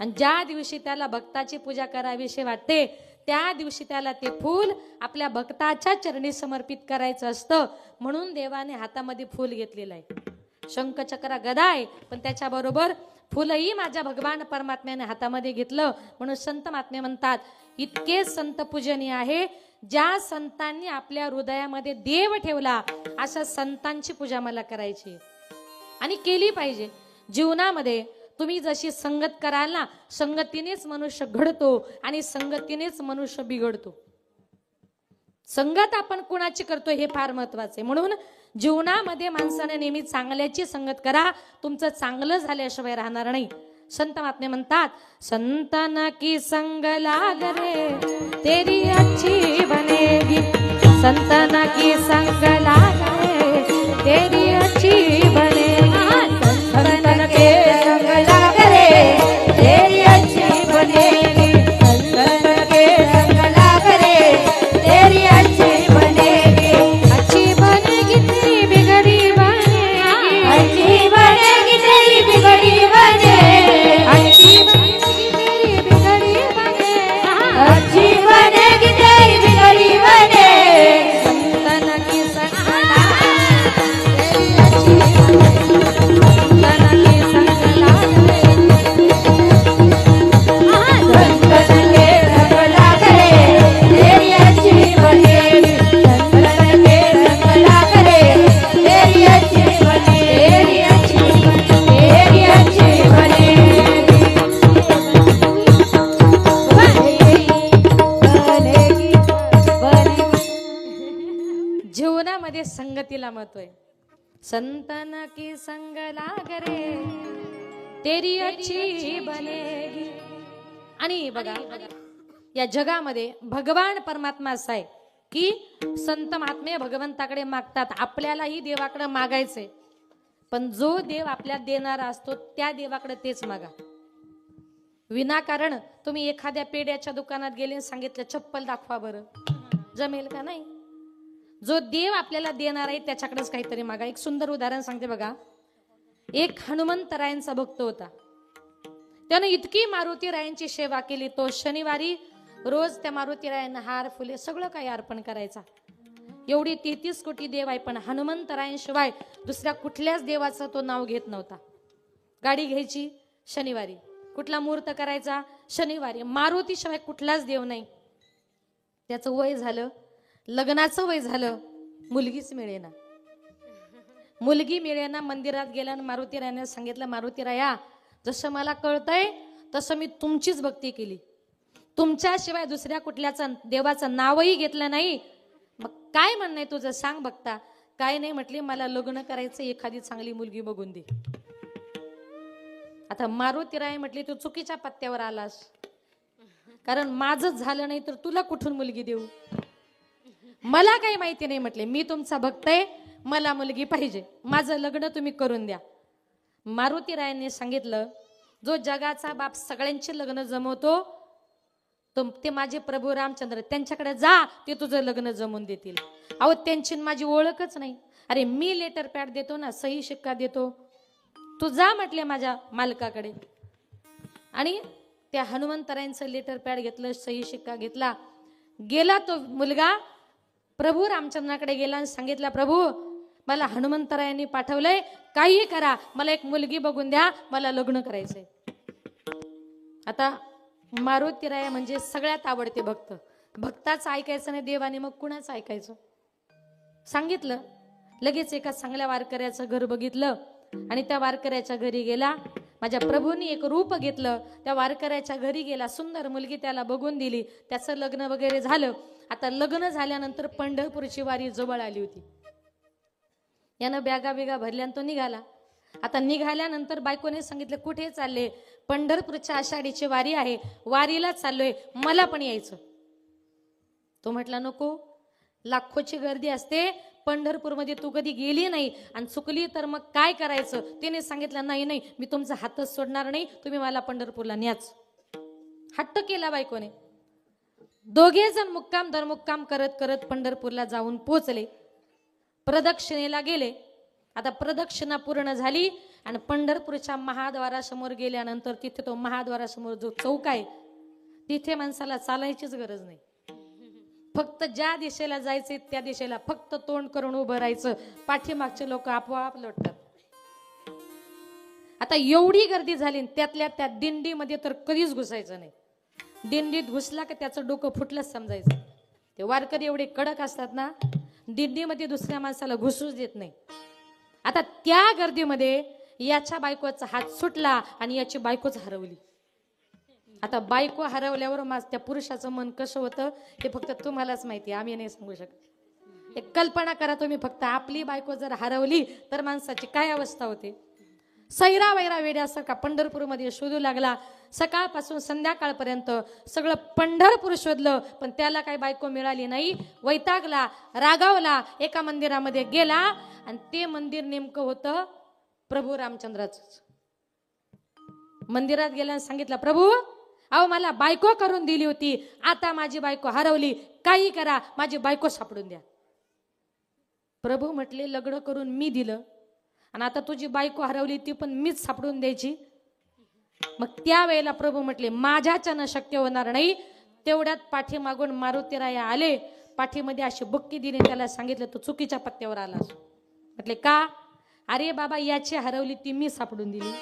आणि ज्या दिवशी त्याला भक्ताची पूजा करावीशी वाटते त्या दिवशी त्याला ते फूल आपल्या भक्ताच्या चरणी समर्पित करायचं असतं. म्हणून देवाने हातामध्ये फूल घेतलेलं आहे. शंख चक्र गदा आहे, पण त्याच्याबरोबर फुलही माझ्या भगवान परमात्म्याने हातामध्ये घेतलं. म्हणून संत महात्मे म्हणतात इतके संत पूजनीय आहे, ज्या संतांनी आपल्या हृदयामध्ये देव ठेवला अशा संतांची पूजा मला करायची आणि केली पाहिजे. जीवनामध्ये तुम्ही जशी संगत कराल ना, संगतीनेच मनुष्य घडतो आणि संगतीनेच मनुष्य बिघडतो. संगत आपण कुणाची करतो हे फार महत्वाचे. म्हणून जीवनामध्ये माणसाने नेहमी चांगल्याची संगत करा, तुमचं चांगलं झाल्याशिवाय राहणार नाही. संत महात्मे म्हणतात संतन की संग लाग रे तेरी अच्छी बनेगी, संतन की संग लाग रे तेरी अच्छी बनेगी, संतन के संग लाग रे तेरी अच्छी बनेगी, संतन के संग लाग रे तेरी अच्छी बनेगी, अच्छी बनेगी तेरी बिगड़ी बनेगी, अच्छी बनेगी तेरी बिगड़ी बनेगी, अच्छी बनेगी तेरी बिगड़ी बनेगी, अच्छी बनेगी तेरी बिगड़ी बनेगी, संतन की संग तेरी अच्छी बनेगी, संतन की संग लाग रे, संतन के संग लाग रे तेरी अच्छी बनेगी, संतन के संग लाग रे तेरी अच्छी बनेगी, तेरी अच्छी बनेगी, जीवनामध्ये संगतीला महत्व आहे. संतन की संग लाग रे तेरी अच्छी बनेगी. आणि बघा या जगामध्ये भगवान परमात्मा असा आहे की संत महात्मे भगवंताकडे मागतात, आपल्यालाही देवाकडे मागायचंय, पण जो देव आपल्याला देणारा असतो त्या देवाकडे तेच मागा. विनाकारण तुम्ही एखाद्या पेड्याच्या दुकानात गेले आणि सांगितलं चप्पल दाखवा बरं, जमेल का? नाही. जो देव आपल्याला देणार आहे त्याच्याकडेच काहीतरी मागा. एक सुंदर उदाहरण सांगते बघा. एक हनुमंतरायांचा भक्त होता. त्यानं इतकी मारुतीरायांची सेवा केली, तो शनिवारी रोज त्या मारुतीरायांना हार फुले सगळं काही अर्पण करायचा. एवढी 33 कोटी देव आहे, पण हनुमंतरायांशिवाय दुसऱ्या कुठल्याच देवाचं तो नाव घेत नव्हता. गाडी घ्यायची शनिवारी, कुठला मुहूर्त करायचा शनिवारी, मारुतीशिवाय कुठलाच देव नाही. त्याचं वय झालं, लग्नाचं वय झालं, मुलगीच मिळेना. मुलगी मिळेना. मंदिरात गेला आणि मारुतीरायाने सांगितलं, मारुतीराया जसं मला कळतंय तसं मी तुमचीच भक्ती केली, तुमच्याशिवाय दुसऱ्या कुठल्याचं देवाचं नावही घेतलं नाही. मग काय म्हणणं आहे तुझं सांग बघता. काय नाही म्हटली, मला लग्न करायचं, एखादी चांगली मुलगी बघून दे. आता मारुतीराय म्हटली तू चुकीच्या पत्त्यावर आलास, कारण माझंच झालं नाही तर तुला कुठून मुलगी देऊ. मला काही माहिती नाही म्हटले, मी तुमचा भक्त आहे, मला मुलगी पाहिजे, माझं लग्न तुम्ही करून द्या. मारुतीरायांनी सांगितलं, जो जगाचा बाप सगळ्यांचे लग्न जमवतो ते माझे प्रभू रामचंद्र, त्यांच्याकडे जा, ते तुझं लग्न जमवून देतील. अहो त्यांची माझी ओळखच नाही. अरे मी लेटर पॅड देतो ना, सही शिक्का देतो, तू जा म्हटले माझ्या मालकाकडे. आणि त्या हनुमंतरायांचं लेटर पॅड घेतलं, सही शिक्का घेतला. गेला तो मुलगा प्रभू रामचंद्राकडे गेला आणि सांगितलं, प्रभू मला हनुमंतरायांनी पाठवलंय, काही करा, मला एक मुलगी बघून द्या, मला लग्न करायचंय. आता मारुतीराय म्हणजे सगळ्यात आवडते भक्त. भक्ताचं ऐकायचं नाही देवाने, मग कुणाचं ऐकायचं. सांगितलं. लगेच एका चांगल्या वारकऱ्याचं घर बघितलं आणि त्या वारकऱ्याच्या घरी गेला. माझ्या प्रभूंनी एक रूप घेतलं, त्या वारकऱ्याच्या घरी गेला, सुंदर मुलगी त्याला बघून दिली, त्याचं लग्न वगैरे झालं. आता लग्न झाल्यानंतर पंढरपूरची वारी जवळ आली होती. यानं बॅगा बिगा भरल्या तो निघाला. आता निघाल्यानंतर बायकोने सांगितलं, कुठे चालले? पंढरपूरच्या आषाढीची वारी आहे, वारीला चाललोय, मला पण यायचं. तो म्हटला नको, लाखोची गर्दी असते, पंढरपूरमध्ये तू कधी गेली नाही आणि चुकली तर मग काय करायचं. तिने सांगितलं, नाही नाही मी तुमचा हातच सोडणार नाही, तुम्ही मला पंढरपूरला न्याच. हट्ट केला बायकोने. दोघे जण मुक्काम दरमुक्काम करत करत पंढरपूरला जाऊन पोहोचले. प्रदक्षिणेला गेले. आता प्रदक्षिणा पूर्ण झाली आणि पंढरपूरच्या महाद्वारासमोर गेल्यानंतर तिथे तो महाद्वारासमोर जो चौक आहे तिथे माणसाला चालायचीच गरज नाही. फक्त ज्या दिशेला जायचे त्या दिशेला फक्त तोंड करून उभं राहायचं. पाठीमागचे लोक आपोआप लोटतात. आता एवढी गर्दी झाली, त्यातल्या त्या दिंडीमध्ये तर कधीच घुसायचं नाही. दिंडीत घुसला की त्याचं डोकं फुटलंच समजायचं. ते वारकरी एवढे कडक असतात ना, दिंडीमध्ये दुसऱ्या माणसाला घुसूच देत नाही. आता त्या गर्दीमध्ये याच्या बायकोचा हात सुटला आणि याची बायकोच हरवली. आता बायको हरवल्यावर त्या पुरुषाचं मन कसं होतं हे फक्त तुम्हालाच माहिती, आम्ही नाही सांगू शकत. एक कल्पना करा तुम्ही फक्त, आपली बायको जर हरवली तर माणसाची काय अवस्था होते. सैरा वैरा वेड्यासारखा पंढरपूरमध्ये शोधू लागला. सकाळपासून संध्याकाळपर्यंत सगळं पंढरपूर शोधलं, पण त्याला काही बायको मिळाली नाही. वैतागला, रागावला, एका मंदिरामध्ये गेला आणि ते मंदिर नेमकं होतं प्रभू रामचंद्राचं. मंदिरात गेल्याने सांगितलं, प्रभू अहो मला बायको करून दिली होती, आता माझी बायको हरवली, काही करा, माझी बायको सापडून द्या. प्रभू म्हटले, लग्न करून मी दिलं आणि आता तुझी बायको हरवली ती पण मीच सापडून द्यायची. मग त्यावेळेला प्रभू म्हटले, माझ्याच्यानं शक्य होणार नाही. तेवढ्यात पाठीमागून मारुतीराया आले. पाठीमध्ये अशी बुक्की दिली, त्याला सांगितलं तू चुकीच्या पत्त्यावर आलास. म्हटले का? अरे बाबा याची हरवली ती मी सापडून दिली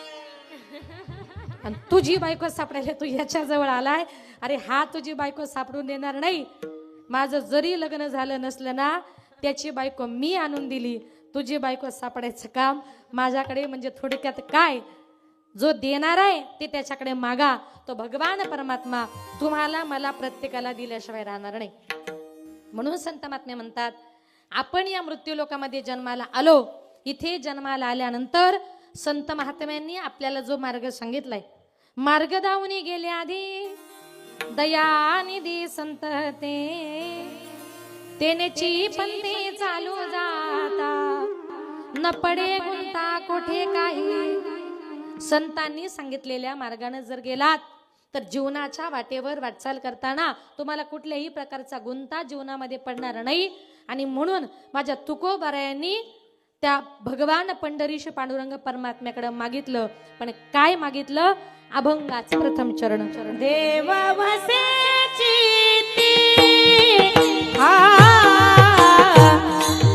आणि तुझी बायको सापडायला तू याच्याजवळ आलाय. अरे हा तुझी बायको सापडून देणार नाही. माझं जरी लग्न झालं नसलं ना, त्याची बायको मी आणून दिली. तुझी बायको सापडायचं काम माझ्याकडे. म्हणजे थोडक्यात काय, जो देणार आहे ते त्याच्याकडे मागा. तो भगवान परमात्मा तुम्हाला मला प्रत्येकाला दिल्याशिवाय राहणार नाही. म्हणून संत महात्मे म्हणतात, आपण या मृत्यू लोकामध्ये जन्माला आलो. इथे जन्माला आल्यानंतर संत महात्म्यांनी आपल्याला जो मार्ग सांगितलाय, मार्ग दावणी गेले आधी दयानिधी संत तेनेची पंथे चालू जाता, न पडे गुंता कोठे काही. संतांनी सांगितलेल्या मार्गाने जर गेलात तर जीवनाच्या वाटेवर वाटचाल करताना तुम्हाला कुठल्याही प्रकारचा गुंता जीवनामध्ये पडणार नाही. आणि म्हणून माझ्या तुकोबारायांनी त्या भगवान पंढरीश पांडुरंग परमात्म्याकडे मागितलं. पण काय मागितलं? अभंगाच प्रथम चरण. देव वसेची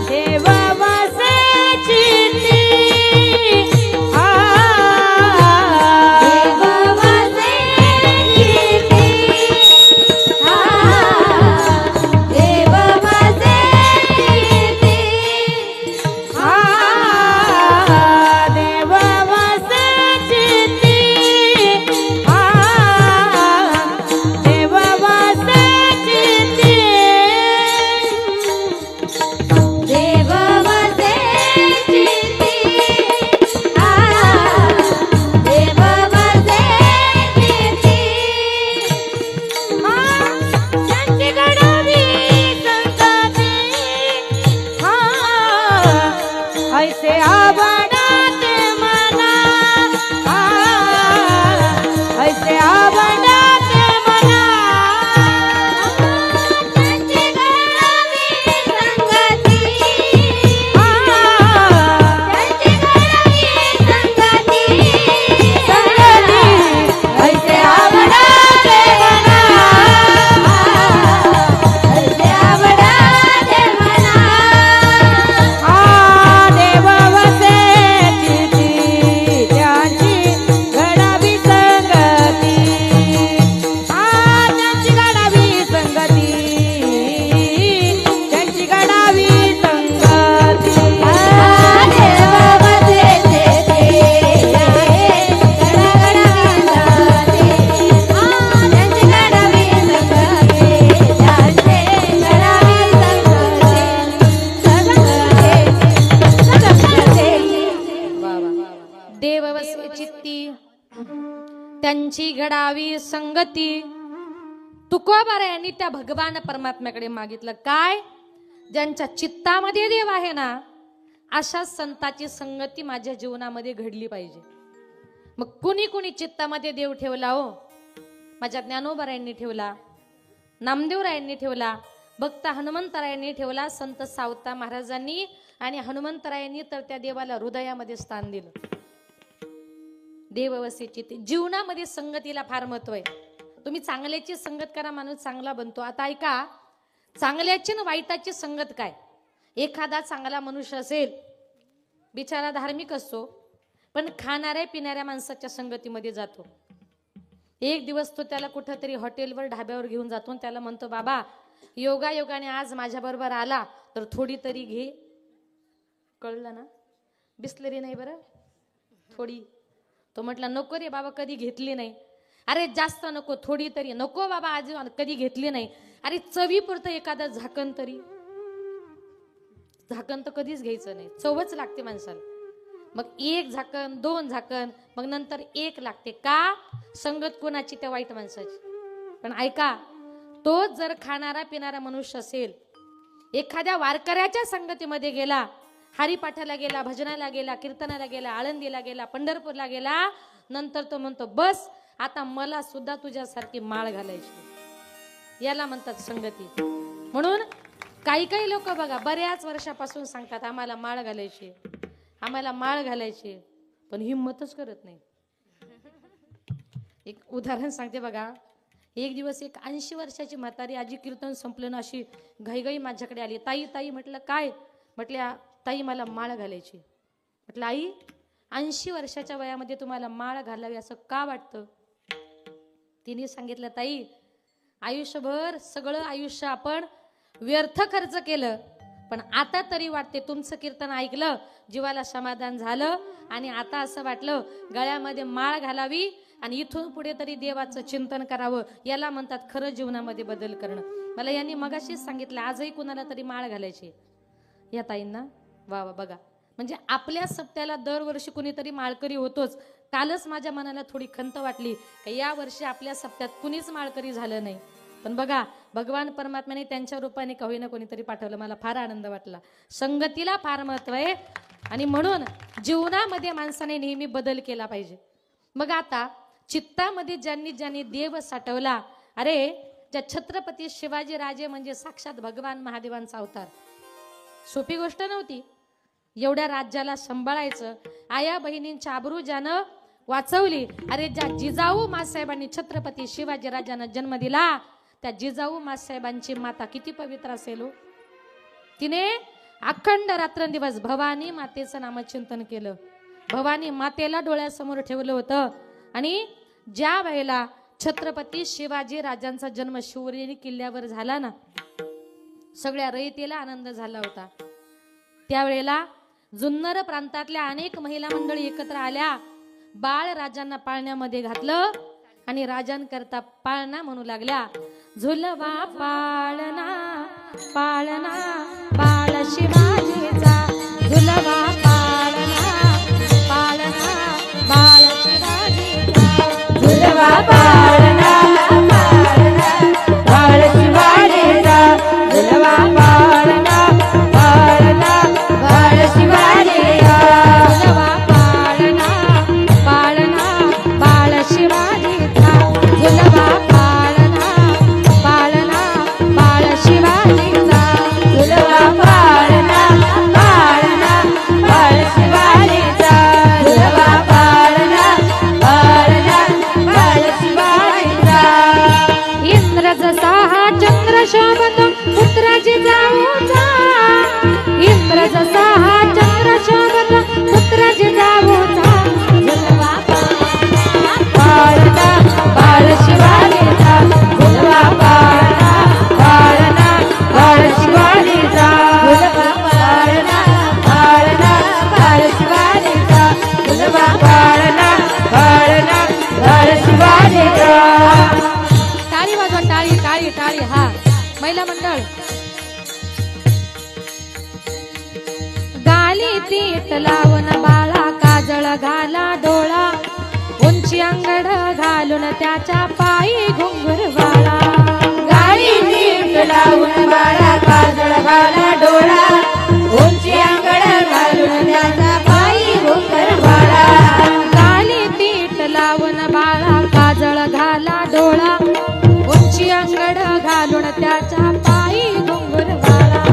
देव वसेची त्यांची घडावी संगती. तुकोबारायांनी त्या भगवान परमात्म्याकडे मागितलं काय? ज्यांच्या चित्तामध्ये देव आहे ना, अशा संताची संगती माझ्या जीवनामध्ये घडली पाहिजे. मग कुणी कुणी चित्तामध्ये देव ठेवला हो? माझ्या ज्ञानोबारायांनी ठेवला, नामदेवरायांनी ठेवला, भक्त हनुमंतरायांनी ठेवला, संत सावता महाराजांनी आणि हनुमंतरायांनी तर त्या देवाला हृदयामध्ये स्थान दिलं. देववसेची ते जीवनामध्ये संगतीला फार महत्व आहे. तुम्ही चांगल्याची संगत करा, माणूस चांगला बनतो. आता ऐका, चांगल्याची आणि वाईटाची संगत काय. एखादा चांगला मनुष्य असेल, बिचारा धार्मिक असतो, पण खाणाऱ्या पिणाऱ्या माणसाच्या संगतीमध्ये जातो. एक दिवस तो त्याला कुठंतरी हॉटेलवर ढाब्यावर घेऊन जातो, त्याला म्हणतो, बाबा योगायोगाने आज माझ्या बरोबर आला तर थोडी तरी घे. कळलं ना, बिस्लरी नाही बरं, थोडी. तो म्हटला, नको रे बाबा, कधी घेतली नाही. अरे जास्त नको, थोडी तरी. नको बाबा, आज कधी घेतली नाही. अरे चवीपुरतं एखादं झाकण तरी. झाकण तर कधीच घ्यायचं नाही, चवच लागते माणसाला. मग एक झाकण, दोन झाकण, मग नंतर एक लागते. का? संगत कोणाची? त्या वाईट माणसाची. पण ऐका, तो जर खाणारा पिणारा मनुष्य असेल, एखाद्या वारकऱ्याच्या संगतीमध्ये गेला, हरिपाठाला गेला, भजनाला गेला, कीर्तनाला गेला, आळंदीला गेला, पंढरपूरला गेला, नंतर तो म्हणतो, बस आता मला सुद्धा तुझ्यासारखी माळ घालायची. याला म्हणतात संगती. म्हणून काही काही लोक बघा बऱ्याच वर्षापासून सांगतात, आम्हाला माळ घालायची, आम्हाला माळ घालायची, पण हिम्मतच करत नाही. एक उदाहरण सांगते बघा. एक दिवस एक 80 वर्षाची म्हातारी आजी, कीर्तन संपलं ना, अशी घाईघाई माझ्याकडे आली. ताई ताई. म्हटलं काय? म्हटल्या, ताई मला माळ घालायची. म्हटलं, आई 80 वर्षाच्या वयामध्ये तुम्हाला माळ घालावी असं का वाटतं? तिने सांगितलं, ताई आयुष्यभर सगळं आयुष्य आपण व्यर्थ खर्च केलं, पण आता तरी वाटते तुमचं कीर्तन ऐकलं, जीवाला समाधान झालं, आणि आता असं वाटलं गळ्यामध्ये माळ घालावी आणि इथून पुढे तरी देवाचं चिंतन करावं. याला म्हणतात खरं जीवनामध्ये बदल करणं. मला यांनी मगाशीच सांगितलं, आजही कुणाला तरी माळ घालायची. या ताईंना वा वा. बघा, म्हणजे आपल्या सप्त्याला दरवर्षी कुणीतरी माळकरी होतोच. कालच माझ्या मनाला थोडी खंत वाटली की या वर्षी आपल्या सप्त्यात कुणीच माळकरी झालं नाही. पण बघा, भगवान परमात्म्याने त्यांच्या रूपाने का होईना कोणीतरी पाठवलं. मला फार आनंद वाटला. संगतीला फार महत्व आहे, आणि म्हणून जीवनामध्ये माणसाने नेहमी बदल केला पाहिजे. मग आता चित्तामध्ये ज्यांनी ज्यांनी देव साठवला, अरे ज्या छत्रपती शिवाजी राजे म्हणजे साक्षात भगवान महादेवांचा अवतार. सोपी गोष्ट नव्हती एवढ्या राज्याला सांभाळायचं. आया बहिणींच्या आबरू ज्यानं वाचवली. अरे ज्या जिजाऊ मासाहेबांनी छत्रपती शिवाजी राजांना जन्म दिला, त्या जिजाऊ मासाहेबांची माता किती पवित्र असेल. तिने अखंड रात्रंदिवस भवानी मातेचं नामचिंतन केलं. भवानी मातेला डोळ्यासमोर ठेवलं होतं. आणि ज्या वेळेला छत्रपती शिवाजी राजांचा जन्म शिवनेरी किल्ल्यावर झाला ना, सगळ्या रयतेला आनंद झाला होता. त्यावेळेला जुन्नर प्रांतातल्या अनेक महिला मंडळी एकत्र आल्या. बाळ राजांना पाळण्यामध्ये घातलं आणि राजांकरता पाळणा म्हणू लागल्या. झुलवा पाळणा पाळणा बाळ शिवाजीचा, झुलवा पाळणा पाळणा बाळ शिवाजीचा, झुलवा पाळणा पाळणा बाळ शिवाजीचा, झुलवा पाळणा पाळणा बाळ शिवाजीचा, झुलवा पाळणा पाळणा बाळ शिवाजीचा, झुलवा पाळणा पाळणा बाळ शिवाजीचा, झुलवा पाळणा पाळणा बाळ शिवाजीचा, झुलवा पाळणा पाळणा बाळ शिवाजीचा. इंद्र जसा हा चंद्र शोभतो पुत्राची जाऊचा, इंद्र जसा हा चंद्र शोभतो पुत्राची जाऊचा, झुलवा पाळणा बाळ शिवाजीचा, झुलवा पाळणा पाळणा बाळ शिवाजीचा, झुलवा पाळणा पाळणा बाळ शिवाजीचा, झुलवा पाळणा पाळणा बाळ शिवाजीचा. टाळी वाजवा, टाळी टाळी टाळी. हा महिला मंडळ. गाली पीठ लावून बाळा काजळ घाला डोळा, उंची अंगड घालून त्याच्या पायी घुंगुर वाळा, गाडी पीठ लावून बाळा काजळ घाला डोळा, उंची अंगड घालून त्याचा पायी घुंगर वाळा, गाली पीठ लावून बाळा काजळ घाला डोळा, उंची अंगड घालून त्याच्या पायी घुंगुर वाळा,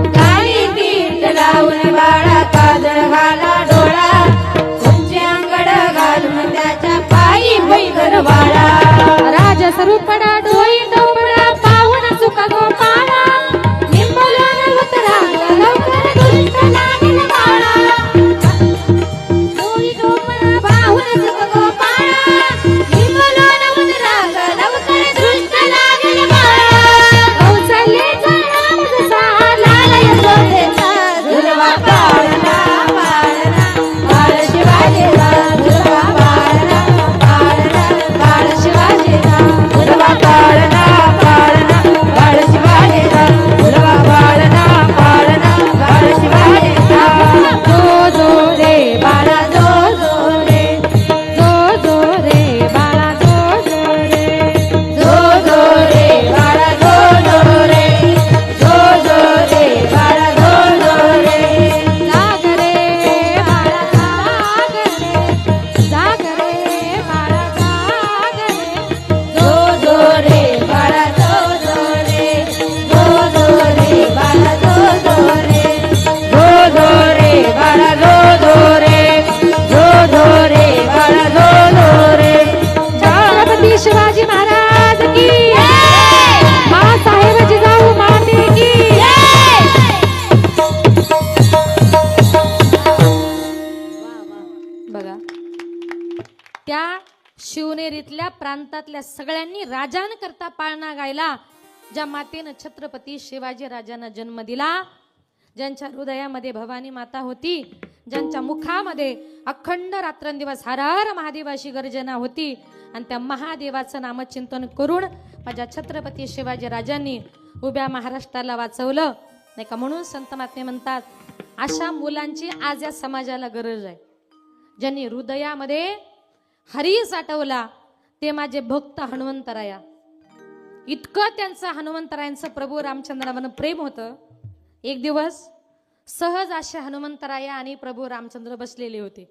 गाडी पीठ लावून बाळा काजळ घाला डोळा, उंची अंगड घालून त्या स्वरूपडा डोई डोपडा पाहून सुख गोपाळा निंबोला उतरा लवकर दुष्ट लागेल बाळा डोई डोपडा पाहून सुख गोपाळा निंबोला उतरा लवकर दुष्ट लागेल बाळा कौशल्याचा नाम जसा लाल यशोदेचा झुलवा पाळणा पाळणा बाळ शिवाजीचा झुलवा पाळणा पाळणा बाळ शिवाजीचा झुलवा पाळणा पाळणा बाळ शिवाजीचा झुलवा पाळणा पाळणा बाळ शिवाजीचा जो जो रे बाळा जो जो रे जो रे बाळा जो रे जो जो रे बाळा जो जो रे जो जो रे बाळा जो जो रे जाग रे बाळा जाग रे बाळा जाग रे जो जो रे बाळा जो जो रे जो जो रे बाळा जो जो रे जो जो रे बाळा जो जो रे जो जो रे बाळा जो जो रे छत्रपती शिवाजी महाराज की माँसाहेब जिजाऊ माते की बघा त्या शिवनेरीतल्या प्रांतातल्या सगळ्यांनी राजांकरता पाळणा गायला. ज्या मातेनं छत्रपती शिवाजी राजांना जन्म दिला, ज्यांच्या हृदयामध्ये भवानी माता होती, ज्यांच्या मुखामध्ये अखंड रात्रंदिवस हर हर महादेवाची गर्जना होती, आणि त्या महादेवाचं नामचिंतन करून माझ्या छत्रपती शिवाजी राजांनी उभ्या महाराष्ट्राला वाचवलं नाही का. म्हणून संत महात्मे म्हणतात, अशा मुलांची आज या समाजाला गरज आहे, ज्यांनी हृदयामध्ये हरी साठवला. ते माझे भक्त हनुमंतराया. इतकं त्यांचं हनुमंतरायांचं प्रभू रामचंद्रावर प्रेम होतं. एक दिवस सहज असे हनुमंतराया आणि प्रभू रामचंद्र बसलेले होते.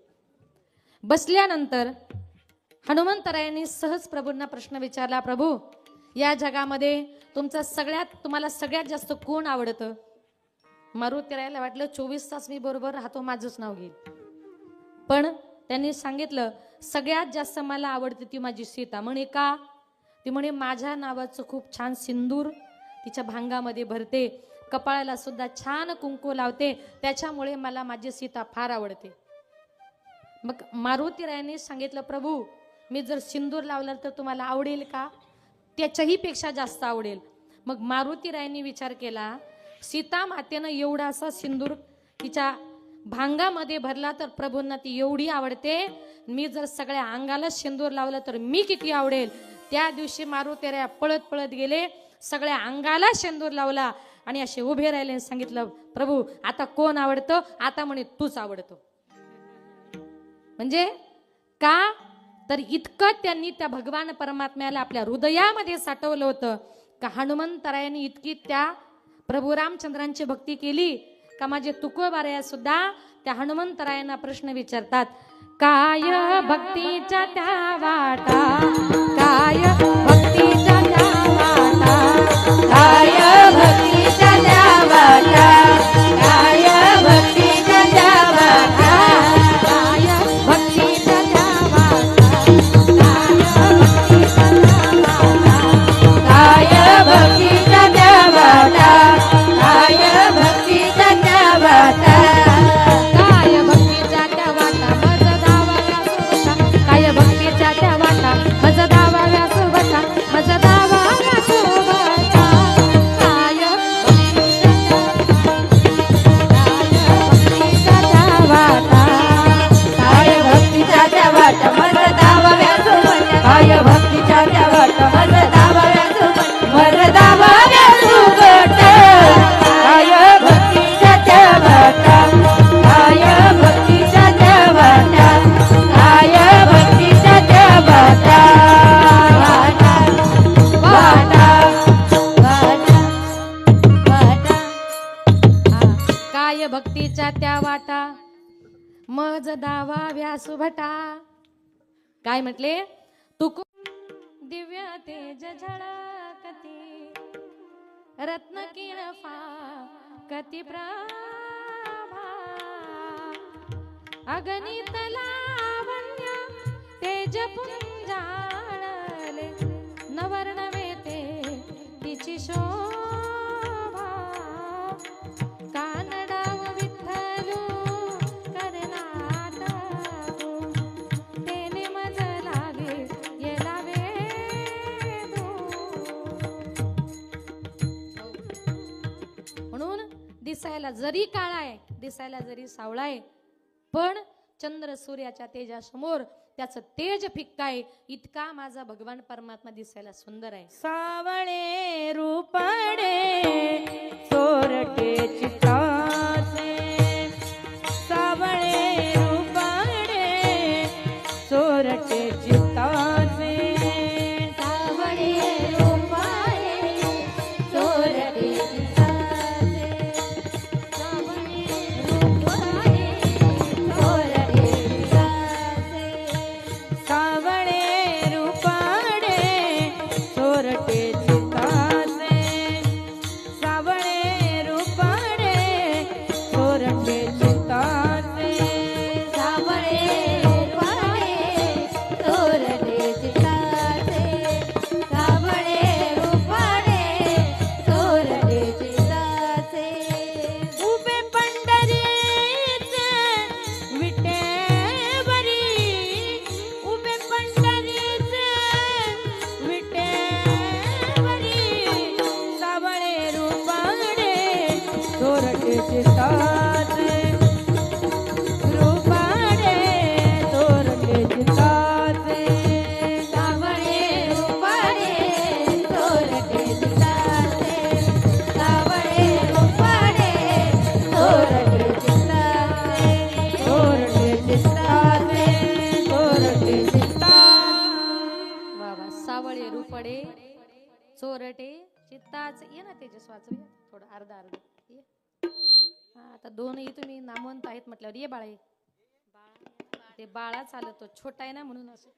बसल्यानंतर हनुमंतरायांनी सहज प्रभूंना प्रश्न विचारला, प्रभू या जगामध्ये तुम्हाला सगळ्यात जास्त कोण आवडतं? मारुतीरायाला वाटलं 24 तास मी बरोबर राहतो, माझंच नाव घेईल. पण त्यांनी सांगितलं, सगळ्यात जास्त मला आवडते ती माझी सीता. म्हणे का? ती म्हणे माझ्या नावाचं खूप छान सिंदूर तिच्या भांगामध्ये भरते, कपाळाला सुद्धा छान कुंकू लावते, त्याच्यामुळे मला माझी सीता फार आवडते. मग मारुतीरायांनी सांगितलं, प्रभू मी जर सिंदूर लावलं तर तुम्हाला आवडेल का? त्याच्याही पेक्षा जास्त आवडेल. मग मारुतीरायांनी विचार केला, सीता मातेनं एवढा असा सिंदूर तिच्या भांगामध्ये भरला तर प्रभूंना ती एवढी आवडते, मी जर सगळ्या अंगाला सिंदूर लावलं तर मी किती आवडेल. त्या दिवशी मारुतीराया पळत पळत गेले, सगळ्या अंगाला सिंदूर लावला आणि असे उभे राहिले. सांगितलं, प्रभू आता कोण आवडतं? आता म्हणे तूच आवडतो. म्हणजे का? तर इतकं त्यांनी त्या भगवान परमात्म्याला आपल्या हृदयामध्ये साठवलं होतं का हनुमंतरायांनी इतकी त्या प्रभू रामचंद्रांची भक्ती केली का माझे तुकोबाराया सुद्धा त्या हनुमंतरायांना प्रश्न विचारतात, काय भक्तीच्या त्या वाटा, काय भक्तीच्या त्या वाटा, काय भक्तीच्या त्या वाटा, काय भक्तीच्या त्या वाटा, काय भक्तीच्या त्या वाटा, काय भक्तीच्या त्या वाटा, काय भक्तीच्या त्या वाटा, काय भक्तीच्या त्या वाटा मज दावाव्या सोबता, काय भक्तीच्या त्या वाटा मज दावाव्या सोबता, मज दावाव्या सोबता, काय भक्तीच्या त्या वाटा, काय भक्तीच्या त्या वाटा मज दावाव्या सोबत, काय भक्तीच्या त्या वाटा मज दावाव्या सोबत, मज दावाव्या सोबत, काय भक्तीच्या त्या वाटा, काय भक्तीच्या त्या वाटा, काय भक्तीच्या त्या वाटा, वाटा वाटा वाटा वाटा. काय भक्तीच्या त्या वाटा मज दावाव्या सुभटा. काय म्हटले? तुको दिव्य तेज झळकती रत्न किरण कती प्रभा, अगणित लावण्य तेज पुंजाळले नवर दिसायला जरी काळा आहे, दिसायला जरी सावळा आहे, पण चंद्र सूर्याच्या तेजासमोर त्याचं तेज फिक्का आहे. इतका माझा भगवान परमात्मा दिसायला सुंदर आहे. सावळे रूपाडे चोरटे चित्ताचे, सावळे रूपाडे चोरटे चित्ताचे, सावळे रूपाडे चोरटे चित्ताचे, सावळे रूपाडे चोरटे चित्ताचे, सावळे रूपाडे चोरटे चित्ताचे, सावळे रूपाडे चोरटे चित्ताचे, सावळे रूपाडे चोरटे चित्ताचे, सावळे रूपाडे चोरटे चित्ताचे. उभे पंढरीचे विटेवरी, उभे पंढरीचे विटेवरी, सावळे रूपाडे चोरटे चित्ताचे, रूपाडे चोरटे चित्ताचे, सावळे रूपाडे चोरटे चित्ताचे, सावळे रूपाडे चोरटे चित्ताचे, चोरटे चित्ताचे, चोरटे चित्ताचे. वा वा, सावळे रूपडे चोरटे चित्ताचे. ये ना तेजस वाचूया थोडं अर्धा अर्ध ये. हा, आता दोनही तुम्ही नामवंत आहेत म्हटल्यावर ये बाळे. ते बाळा चालतो, छोटा आहे ना म्हणून असं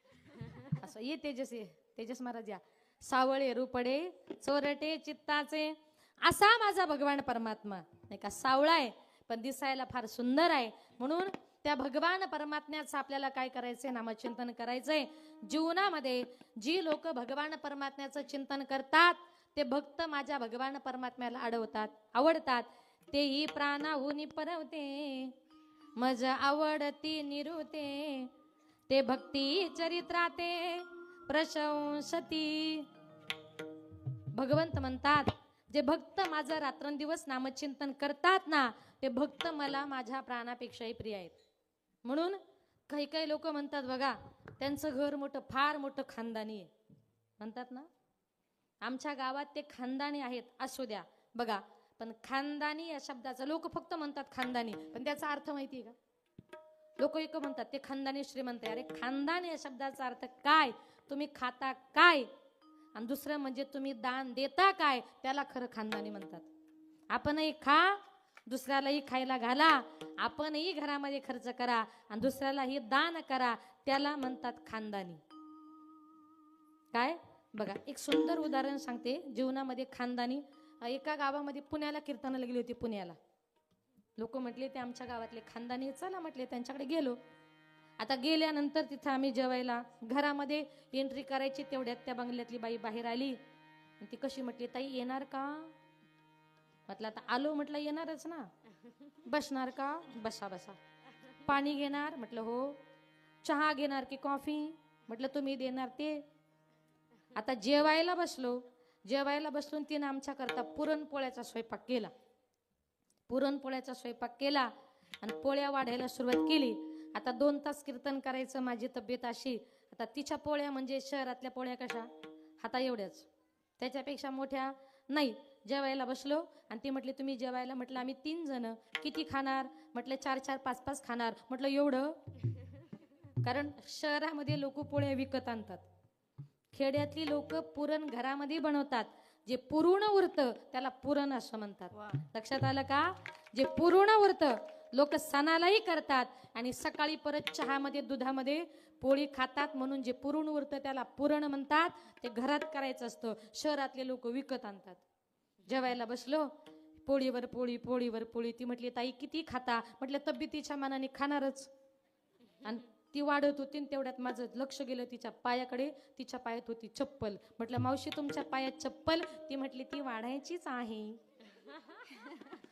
असं. ये तेजस, ये तेजस महाराज या. सावळे रूपडे चोरटे चित्ताचे, असा माझा भगवान परमात्मा नाही का. सावळा आहे पण दिसायला फार सुंदर आहे. म्हणून त्या भगवान परमात्म्याचं आपल्याला काय करायचंय, नामचिंतन करायचंय. जीवनामध्ये जी लोक भगवान परमात्म्याचं चिंतन करतात ते भक्त माझ्या भगवान परमात्म्याला आवडतात. तेही प्राणाहून परवते, मज आवडती निरुते, ते भक्ती चरित्राते प्रशंसती. भगवंत म्हणतात, जे भक्त माझं रात्रंदिवस नामचिंतन करतात ना, ते भक्त मला माझ्या प्राणापेक्षाही प्रिय आहेत. म्हणून काही काही लोक म्हणतात बघा, त्यांचं घर मोठं, फार मोठं खानदानी आहे म्हणतात ना. आमच्या गावात ते खानदानी आहेत, असू द्या बघा. पण खानदानी या शब्दाचा लोक फक्त म्हणतात खानदानी, पण त्याचा अर्थ माहिती आहे का? लोक एक म्हणतात ते खानदानी श्रीमंत आहे. अरे खानदानी या शब्दाचा अर्थ काय, तुम्ही खाता काय, आणि दुसरं म्हणजे तुम्ही दान देता काय, त्याला खरं खानदानी म्हणतात. आपणही खा, दुसऱ्यालाही खायला घाला, आपणही घरामध्ये खर्च करा आणि दुसऱ्यालाही दान करा, त्याला म्हणतात खानदानी. काय बघा, एक सुंदर उदाहरण सांगते जीवनामध्ये खानदानी. एका गावामध्ये पुण्याला कीर्तनाला गेली होती. पुण्याला लोक म्हटले ते आमच्या गावातले खानदानी, चला म्हटले त्यांच्याकडे गेलो. आता गेल्यानंतर तिथं आम्ही जेवायला, घरामध्ये एंट्री करायची तेवढ्यात त्या बंगल्यातली बाई बाहेर आली. ती कशी म्हटली, ताई येणार का? म्हटलं आता आलो, म्हटलं येणारच ना. बसणार का? बसा बसा. पाणी घेणार? म्हटलं हो. चहा घेणार की कॉफी? म्हटलं तुम्ही देणार ते. आता जेवायला बसलो. जेवायला बसलून तिने आमच्या करता पुरणपोळ्याचा स्वयंपाक केला. पुरणपोळ्याचा स्वयंपाक केला आणि पोळ्या वाढायला सुरुवात केली. आता 2 तास कीर्तन करायचं, माझी तब्येत अशी. आता तिच्या पोळ्या म्हणजे शहरातल्या पोळ्या कशा, हाता एवढ्याच, त्याच्यापेक्षा मोठ्या नाही. जेवायला बसलो आणि ती म्हटली तुम्ही जेवायला? म्हटलं आम्ही 3 जण. किती खाणार? म्हटलं 4-4, 5-5 खाणार. म्हटलं एवढं? कारण शहरामध्ये लोक पोळ्या विकत आणतात, खेड्यातली लोक पुरण घरामध्ये बनवतात. जे पुरण उरतं त्याला पुरण असं म्हणतात. लक्षात आलं का? जे पुरण उरतं लोक सणालाही करतात आणि सकाळी परत चहामध्ये दुधामध्ये पोळी खातात. म्हणून जे पुरण उरतं त्याला पुरण म्हणतात. ते घरात करायचं असतं, शहरातले लोक विकत आणतात. जेवायला बसलो, पोळीवर पोळी, पोळीवर पोळी. ती म्हटली ताई किती खाता? म्हटलं तब्येतीच्या मानाने खाणारच. आणि ती वाढत होती, तेवढ्यात माझं लक्ष गेलं तिच्या पायाकडे. तिच्या पायात होती चप्पल. म्हटलं मावशी तुमच्या पायात चप्पल? ती म्हटली ती वाढायचीच आहे.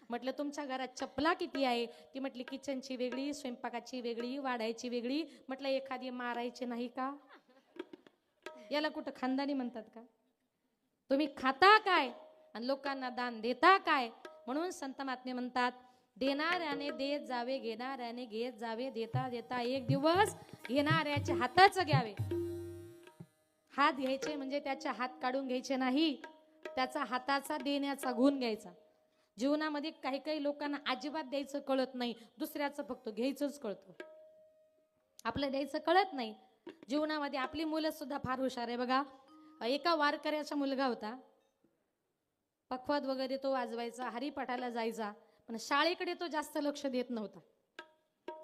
म्हटलं तुमच्या घरात चप्पला किती आहे? ती म्हटली किचनची वेगळी, स्वयंपाकाची वेगळी, वाढायची वेगळी. म्हटलं एखादी मारायची नाही का? याला कुठं खानदानी म्हणतात का? तुम्ही खाता काय आणि लोकांना दान देता काय? म्हणून संत महात्मे म्हणतात, देणाऱ्याने देत जावे, घेणाऱ्याने घेत जावे, देता देता एक दिवस घेणाऱ्याचे हातच घ्यावे. हात घ्यायचे म्हणजे त्याचे हात काढून घ्यायचे नाही, त्याचा हाताचा देण्याचा गुण घ्यायचा. जीवनामध्ये काही काही लोकांना अजिबात द्यायचं कळत नाही, दुसऱ्याचं फक्त घ्यायचंच कळतं, आपलं द्यायचं कळत नाही. जीवनामध्ये आपली मुलं सुद्धा फार हुशार आहे बघा. एका वारकऱ्याचा मुलगा होता, पखवाद वगैरे तो वाजवायचा, हरिपाठाला जायचा, पण शाळेकडे तो जास्त लक्ष देत नव्हता.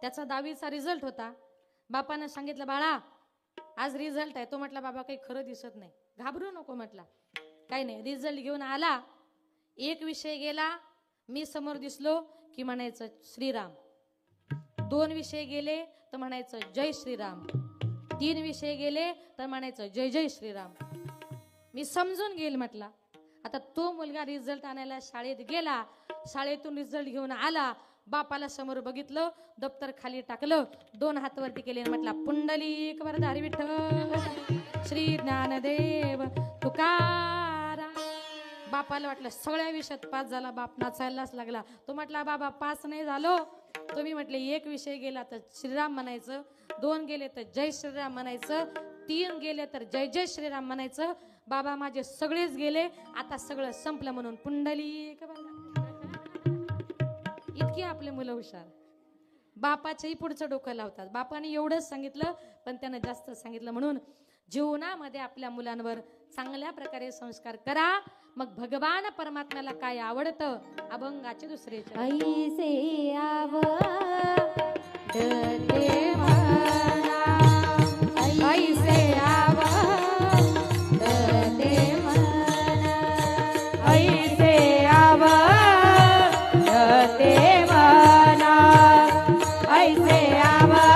त्याचा 10वीचा रिझल्ट होता. बापानं सांगितलं, बाळा आज रिझल्ट आहे. तो म्हटला, बाबा काही खरं दिसत नाही. घाबरू नको म्हटला, काही नाही. रिझल्ट घेऊन आला, एक विषय गेला, मी समोर दिसलो की म्हणायचं श्रीराम. 2 विषय गेले तर म्हणायचं जय श्रीराम. 3 विषय गेले तर म्हणायचं जय जय श्रीराम. मी समजून घेईल म्हटला. आता तो मुलगा रिझल्ट आणायला शाळेत गेला, शाळेतून रिझल्ट घेऊन आला, बापाला समोर बघितलं, दप्तर खाली टाकलं, 2 हात वरती केले, म्हटला पुंडलिक वरदारी विठ्ठल श्री ज्ञानदेव तुकाराम. बापाला वाटलं सगळ्या विषयात पास झाला, बाप नाचायलाच लागला. तो म्हटला, बाबा पास नाही झालो, तुम्ही म्हटले 1 विषय गेला तर श्रीराम म्हणायचं, 2 गेले तर जय श्रीराम म्हणायचं, 3 गेले तर जय जय श्रीराम म्हणायचं. बाबा माझे सगळेच गेले, आता सगळं संपलं म्हणून पुंडलिक. इतकी आपले मुलं हुशार, बापाच्याही पुढचं डोकं लावतात. बापाने एवढंच सांगितलं पण त्यानं जास्त सांगितलं. म्हणून जीवनामध्ये आपल्या मुलांवर चांगल्या प्रकारे संस्कार करा. मग भगवान परमात्म्याला काय आवडतं, अभंगाचे दुसरे ऐसे आवडते मना, ऐसे आवडते मना, ऐसे आवडते मना, ऐसे आवडते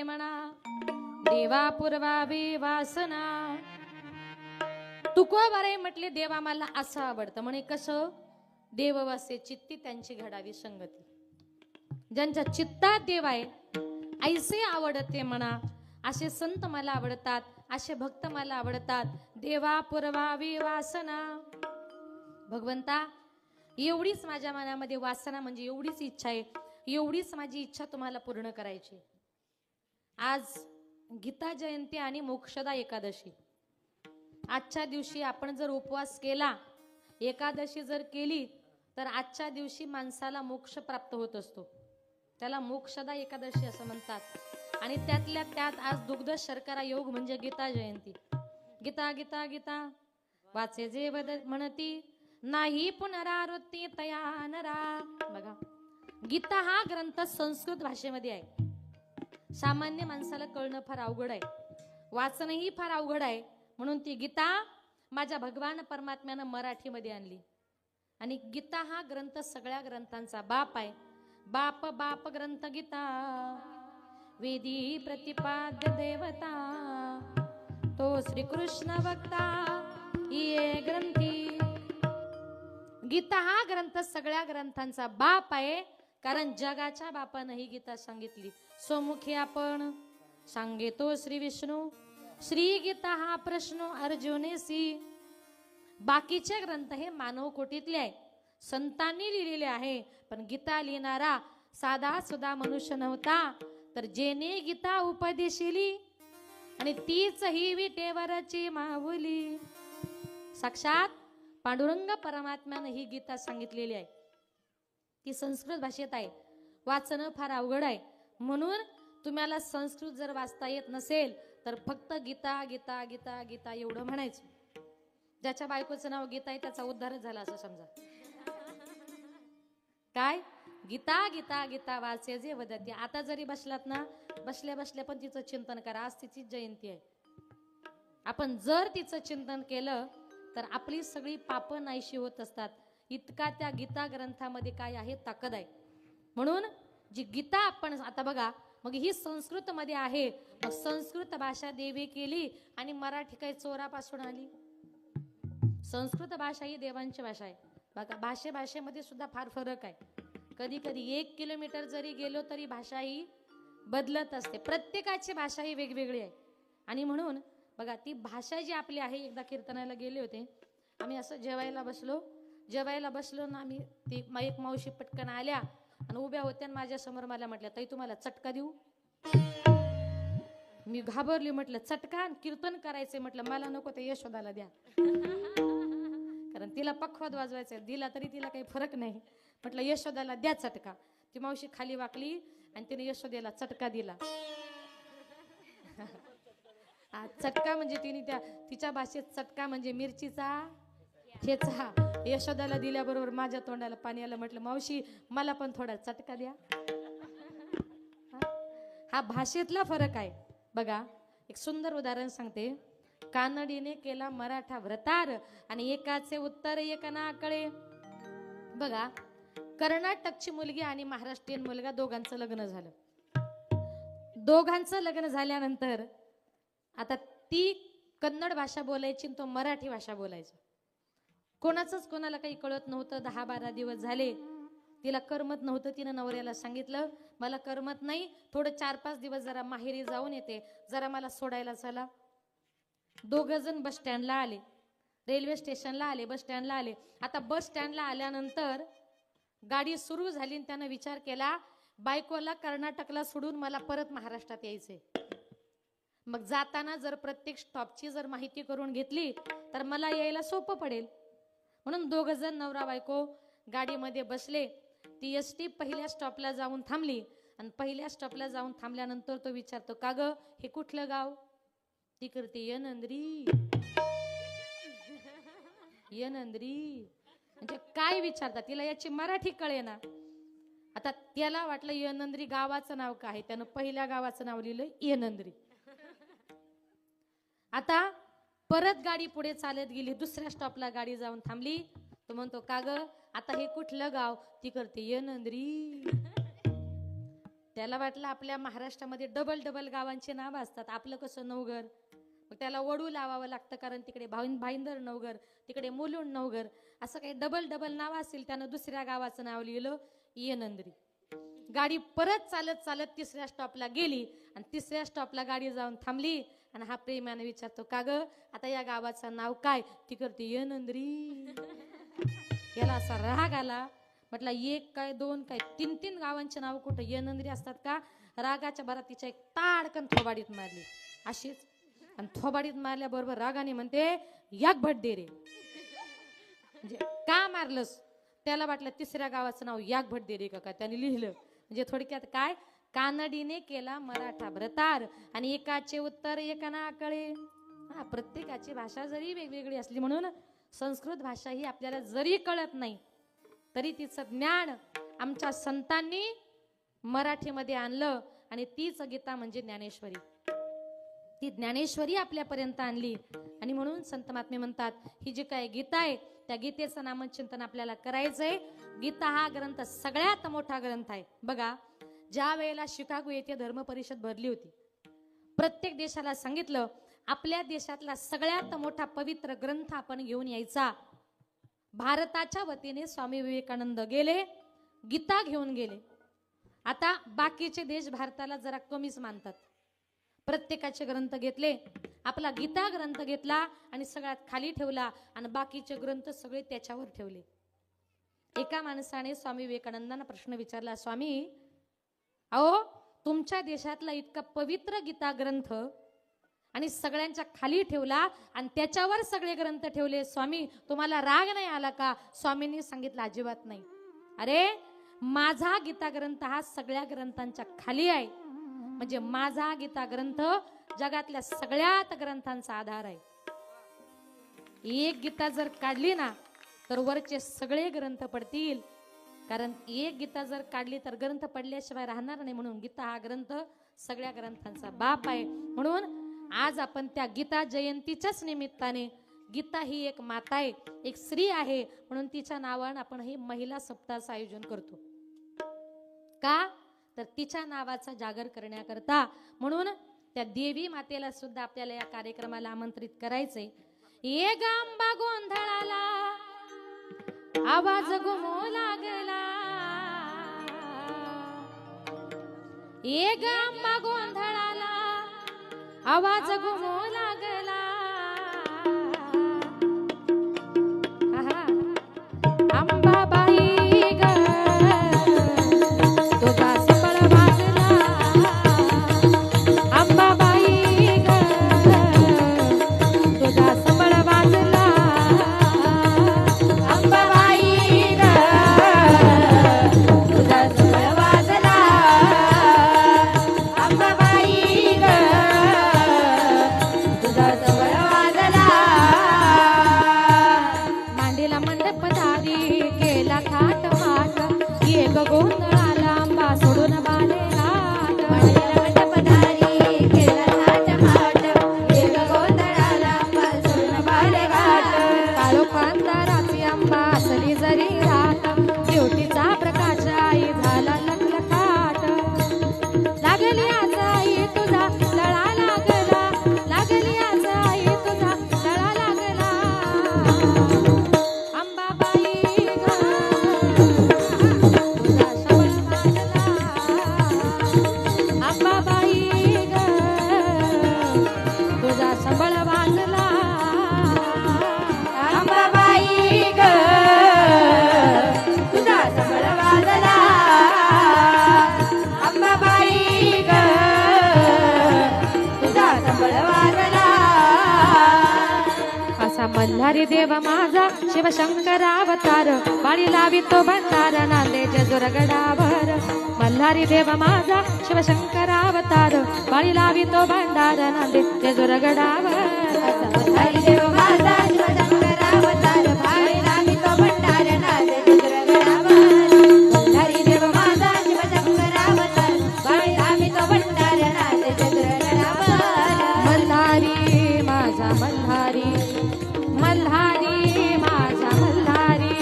मना, ऐसे पुरवावी वासना. तुकोबारे म्हटले देवा मला असं आवडतं म्हणे. कसं? देववासे चित्ती त्यांची घडावी संगती. ज्यांच्या चित्तात देव आहे ऐसे आवडते म्हणा. असे संत मला आवडतात, असे भक्त मला आवडतात. देवा पुरवावी वासना. भगवंता एवढीच माझ्या मनामध्ये वासना म्हणजे एवढीच इच्छा आहे, एवढीच माझी इच्छा तुम्हाला पूर्ण करायची. आज गीता जयंती आणि मोक्षदा एकादशी. आजच्या दिवशी आपण जर उपवास केला, एकादशी जर केली, तर आजच्या दिवशी माणसाला मोक्ष प्राप्त होत असतो. त्याला मोक्षदा एकादशी असं म्हणतात. आणि त्यातल्या त्यात आज दुग्ध शर्करा योग म्हणजे गीता जयंती. गीता गीता गीता वाचे जे वद म्हणती, नाही पुनरावृत्ती तया नरा. बघा, गीता हा ग्रंथ संस्कृत भाषेमध्ये आहे. सामान्य माणसाला कळणं फार अवघड आहे, वाचणंही फार अवघड आहे. म्हणून ती गीता माझ्या भगवान परमात्म्यानं मराठीमध्ये आणली. आणि गीता हा ग्रंथ सगळ्या ग्रंथांचा बाप आहे. बाप बाप ग्रंथ गीता, वेदी प्रतिपाद्य देवता, तो श्रीकृष्ण वक्ता ये ग्रंथी. गीता हा ग्रंथ सगळ्या ग्रंथांचा बाप आहे, कारण जगाच्या बापानं ही गीता सांगितली. स्वमुखी आपण सांगेतो श्री विष्णू, श्री गीता हा प्रश्न अर्जुनेसी. बाकीचे ग्रंथ हे मानव कोटीतले आहे, संतांनी लिहिलेले आहे. पण गीता लिहिणारा साधा सुद्धा मनुष्य नव्हता, तर जेने गीता उपदेशिली आणि तीच ही विटेवरची माऊली. साक्षात पांडुरंग परमात्म्यानं ही गीता सांगितलेली आहे. ती संस्कृत भाषेत आहे, वाचणं फार अवघड आहे. म्हणून तुम्हाला संस्कृत जर वाचता येत नसेल तर फक्त गीता गीता गीता गीता एवढं म्हणायचं. ज्याच्या बायकोचं नाव गीता आहे त्याचा उद्धारच झाला असं समजा. काय गीता गीता गीता वाचे जे वदती. आता जरी बसलात ना, बसल्या बसल्या पण तिचं चिंतन करा. आज तिची जयंती आहे. आपण जर तिचं चिंतन केलं तर आपली सगळी पापं नाहीशी होत असतात. इतका त्या गीता ग्रंथामध्ये काय आहे, ताकद आहे. म्हणून जी गीता आपण आता बघा, मग ही संस्कृत मध्ये आहे. मग संस्कृत भाषा देवी केली आणि मराठी काही चोरापासून आली. संस्कृत भाषा ही देवांची भाषा आहे. बघा, भाषेमध्ये सुद्धा फार फरक आहे. कधी कधी 1 किलोमीटर जरी गेलो तरी भाषा ही बदलत असते. प्रत्येकाची भाषा ही वेगवेगळी आहे. आणि म्हणून बघा, ती भाषा जी आपली आहे, एकदा कीर्तनाला गेले होते आम्ही, असं जेवायला बसलो ना आम्ही, ती एक मावशी पटकन आल्या आणि उभ्या होत्या आणि माझ्या समोर मला म्हटल्या, ताई तुम्हाला चटका देऊ. मी घाबरली, म्हटलं चटका, कीर्तन करायचंय. म्हटलं मला नको, ते यशोदाला द्या, कारण तिला पखवाद वाजवायचंय. दिला तरी तिला काही फरक नाही. म्हटलं यशोदाला द्या चटका. ती मावशी खाली वाकली आणि तिने यशोदेला चटका दिला. चटका म्हणजे तिच्या भाषेत चटका म्हणजे मिरचीचा ठेचा. यशोदाला दिल्याबरोबर माझ्या तोंडाला पाणी आलं. म्हटलं मावशी मला पण थोडा चटका द्या. हा भाषेतला फरक आहे. बघा, एक सुंदर उदाहरण सांगते. कानडीने केला मराठा व्रतार आणि एकाचे उत्तर एक ना कळे. बघा, कर्नाटकची मुलगी आणि महाराष्ट्रीयन मुलगा दोघांचं लग्न झालं. दोघांचं लग्न झाल्यानंतर आता ती कन्नड भाषा बोलायची आणि तो मराठी भाषा बोलायचा. कोणाला काही कळत नव्हतं. 10-12 दिवस झाले, तिला करमत नव्हतं. तिनं नवऱ्याला सांगितलं, मला करमत नाही, थोडं 4-5 दिवस जरा माहेरी जाऊन येते, जरा मला सोडायला चला. 2 जण बस स्टँडला आले, रेल्वे स्टेशनला आले, बस स्टँडला आले. आता बस स्टँडला आल्यानंतर गाडी सुरू झाली आणि त्यानं विचार केला, बायकोला कर्नाटकला सोडून मला परत महाराष्ट्रात यायचंय. मग जाताना जर प्रत्येक स्टॉपची जर माहिती करून घेतली तर मला यायला सोपं पडेल. म्हणून 2 जण नवरा बायको गाडीमध्ये बसले. ती एसटी पहिल्या स्टॉपला जाऊन थांबली आणि पहिल्या स्टॉपला जाऊन थांबल्यानंतर तो विचारतो, का ग हे कुठलं गाव? ती करते यनंद्री. यनंद्री म्हणजे काय विचारतात, तिला याची मराठी कळेना. आता त्याला वाटलं यनंद्री गावाचं नाव काय आहे, त्यानं पहिल्या गावाचं नाव लिहिलं यनंद्री. आता परत गाडी पुढे चालत गेली, दुसऱ्या स्टॉपला गाडी जाऊन थांबली. तो म्हणतो, का ग आता हे कुठलं गाव? ती करते यनंद्री. त्याला वाटलं आपल्या महाराष्ट्रामध्ये डबल गावांचे नाव असतात, आपलं कसं नवघर. मग त्याला वडू लावावं लागतं, कारण तिकडे भाईंदर नवघर, तिकडे मुलुंड नवघर, असं काही डबल नाव असेल. त्यानं दुसऱ्या गावाचं नाव लिहिलं यनंद्री. गाडी परत चालत 3ऱ्या स्टॉपला गेली आणि 3ऱ्या स्टॉपला गाडी जाऊन थांबली आणि हा प्रेमाने विचारतो, का ग आता या गावाचं नाव काय? ती करते यनंद्री. याला असा राग आला. म्हटलं एक काय दोन काय तीन तीन गावांचे नाव कुठं ये नंदरी असतात का? रागाच्या भरात तिच्या एक ताडकन थोबाडीत मारली अशीच, आणि थोबाडीत मारल्याबरोबर रागाने म्हणते याक भट दे रे. म्हणजे का मारलंस? त्याला वाटलं तिसऱ्या गावाचं नाव याक भट दे रे का त्याने लिहिलं. म्हणजे थोडक्यात काय, कानडीने केला मराठा भ्रतार आणि एकाचे उत्तर एकाना कळे. हा, प्रत्येकाची भाषा जरी वेगवेगळी असली म्हणून संस्कृत भाषा ही आपल्याला जरी कळत नाही तरी तिचं ज्ञान आमच्या संतांनी मराठीमध्ये आणलं आणि तीच गीता म्हणजे ज्ञानेश्वरी. ती ज्ञानेश्वरी आपल्यापर्यंत आणली आणि म्हणून संत महात्मे म्हणतात ही जी काय गीता आहे त्या गीतेचं नामचिंतन आपल्याला करायचंय. गीता हा ग्रंथ सगळ्यात मोठा ग्रंथ आहे. बघा, ज्या वेळेला शिकागो येथे धर्म परिषद भरली होती, प्रत्येक देशाला सांगितलं आपल्या देशातला सगळ्यात मोठा पवित्र ग्रंथ आपण घेऊन यायचा. भारताच्या वतीने स्वामी विवेकानंद गेले, गीता घेऊन गेले. आता बाकीचे देश भारताला जरा कमीच मानतात. प्रत्येकाचे ग्रंथ घेतले, आपला गीता ग्रंथ घेतला आणि सगळ्यात खाली ठेवला आणि बाकीचे ग्रंथ सगळे त्याच्यावर ठेवले. एका माणसाने स्वामी विवेकानंदांना प्रश्न विचारला, स्वामी अहो तुमच्या देशातला इतका पवित्र गीता ग्रंथ आणि सगळ्यांच्या खाली ठेवला आणि त्याच्यावर सगळे ग्रंथ ठेवले, स्वामी तुम्हाला राग नाही आला का? स्वामींनी सांगितलं अजिबात नाही. अरे माझा गीता ग्रंथ हा सगळ्या ग्रंथांच्या खाली आहे. म्हणजे माझा गीता ग्रंथ जगातल्या सगळ्यात ग्रंथांचा आधार आहे. एक गीता जर काढली ना तर वरचे सगळे ग्रंथ पडतील. कारण एक गीता जर काढली तर ग्रंथ पडल्याशिवाय राहणार नाही. म्हणून गीता हा ग्रंथ सगळ्या ग्रंथांचा बाप आहे. म्हणून आज आपण त्या गीता जयंतीच्याच निमित्ताने, गीता ही एक माता आहे, एक स्त्री आहे, म्हणून तिच्या नावाने आपण ही महिला सप्ताहाचं आयोजन करतो. का तर तिच्या नावाचा जागर करण्याकरता. म्हणून त्या देवी मातेला सुद्धा आपल्याला या कार्यक्रमाला आमंत्रित करायचंय. ये गांबा गोंधळाला आवाज घुमू लागला, ये गांबा गोंधळाला आवाज घुमू लागला. अंबाबाई ग तुझा सबळ वाजला, अंबाबाई ग तुझा सबळ वाजला, अंबाबाई ग तुझा सबळ वाजला, अंबाबाई ग तुझा सबळ वाजला. मांडीला मंडप दारी केला थाट माट, ये ग गोंधळाला आंबा सोडून बाले घाट. मांडीला मंडप दारी केला थाट माट, ये ग गोंधळाला आंबा सोडून बाले घाट. काळो पांढराची आंबा असली जरी रात, ब्युटीचा प्रकाश आई झाला लखलखाट. लागली आज आई तुझा लळा लागला, लागली आज आई तुझा लळा लागला, अंबाबाई ग तुझा सबळ वाजला, अंबाबाई ग तुझा सबळ वाजला, अंबाबाई ग तुझा सबळ वाजला, अंबाबाई ग तुझा सबळ वाजला. असा मल्हारी देव माझा शिवशंकरावतार, बाळी लावितो भंडार नांदे जेजुरगडावर. मल्हारी देव माझा शिवशंकरावतार, बाळी लावितो भंडार नांदे जेजुरगडावर. मल्हारी देव माझा शिवशंकरावतार, बाळी लावितो भंडार नांदे जेजुरगडावर. मल्हारी देव माझा शिवशंकरावतार, बाळी लावितो भंडार नांदे जेजुरगडावर. मल्हारी माझा मल्हारी, मल्हारी माझा मल्हारी,